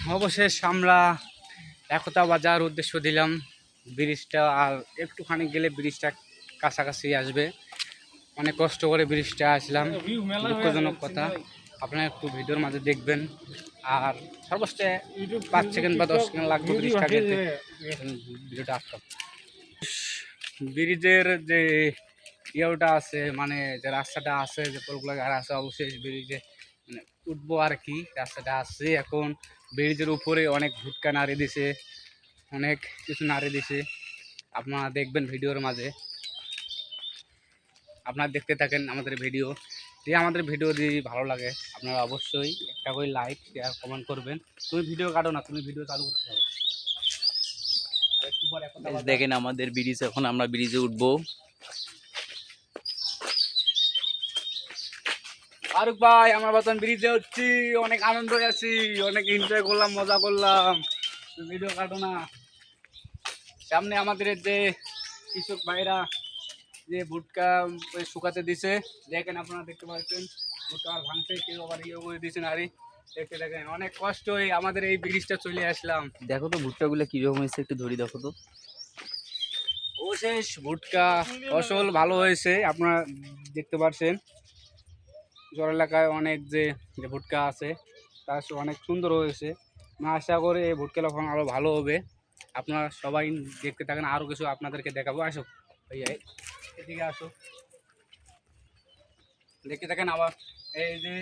অবশেষ আমরা একতা বাজার উদ্দেশ্য দিলাম। ব্রিজটা আর একটুখানি গেলে ব্রিজটা কাছাকাছি আসবে। অনেক কষ্ট করে ব্রিজটা আসলাম, দুঃখজনক কথা। আপনারা একটু ভিডিওর মাঝে দেখবেন। আর সর্বোচ্চ 5 সেকেন্ড বা 10 সেকেন্ড লাগবে ব্রিজটাকে ভিডিওটা আসতে। ব্রিজের যে ইয়েটা আছে, মানে যে রাস্তাটা আছে, যে পোলগুলো গাড়া আছে, অবশ্যই ব্রিজে মানে উঠবো আর কি। রাস্তাটা আছে এখন। ব্রিজের উপরে অনেক ভুটকা নাড়ি দিছে, অনেক কিছু নাড়ি দিছে। আপনারা দেখবেন ভিডিওর মাঝে, আপনারা দেখতে থাকেন আমাদের ভিডিও। যদি আমাদের ভিডিও যদি ভালো লাগে আপনারা অবশ্যই একটা করে লাইক শেয়ার কমেন্ট করবেন। তুমি ভিডিও কাটো না, তুমি ভিডিও চালু করতে হবে। দেখেন আমাদের ব্রিজ, এখন আমরা ব্রিজে উঠবো। ফারুক ভাই, আমরা বর্তমান ব্রিজে হচ্ছি, অনেক আনন্দ আছি, অনেক এনজয় করলাম, মজা করলাম। ভিডিও কাটো না। সামনে আমাদের যে কৃষক ভাইরা যে ভুট্টা শুকাতে দিছে, দেখেন আপনারা দেখতে পাচ্ছেন ভুট্টা আর ভাঙতে কেউ আবার ইয়ে করে দিয়েছেন। আরে দেখতে দেখেন অনেক কষ্ট হয়ে আমাদের এই ব্রিজটা চলে আসলাম। দেখো তো ভুট্টা গুলো কিরকম হয়েছে, একটু ধরি দেখো তো। অবশেষ ভুট্টা ফসল ভালো হয়েছে, আপনারা দেখতে পাচ্ছেন। জল এলাকায় অনেক যে ভুট্টা আছে তা অনেক সুন্দর হয়েছে। আমি আশা করি এই ভুট্টা লক্ষণ আরও ভালো হবে। আপনারা সবাই দেখতে থাকেন, আরও কিছু আপনাদেরকে দেখাবো। আসো ভাইয়া, এদিকে আসো, দেখতে থাকেন। আবার এই যে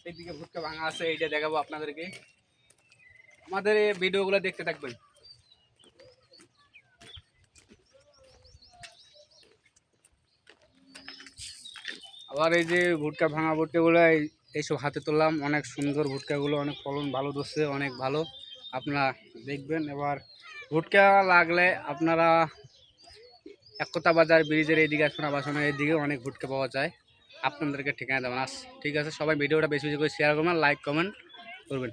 এইদিকে ভুট্টা ভাঙা আছে, এইটা দেখাবো আপনাদেরকে। আমাদের এই ভিডিওগুলো দেখতে থাকবেন। আবার এই যে ভুট্টা ভাঙা ভুট্টাগুলো এইসব হাতে তুললাম, অনেক সুন্দর ভুট্টাগুলো, অনেক ফলন ভালো ধরছে, অনেক ভালো। আপনারা দেখবেন। এবার ভুট্টা লাগলে আপনারা একতা বাজার ব্রিজের এইদিকে আসুন, আবাসনের এইদিকে অনেক ভুট্টা পাওয়া যায়। আপনাদেরকে ঠিকানা দেবেন। ঠিক আছে, সবাই ভিডিওটা বেশি বেশি করে শেয়ার করবেন, লাইক কমেন্ট করবেন।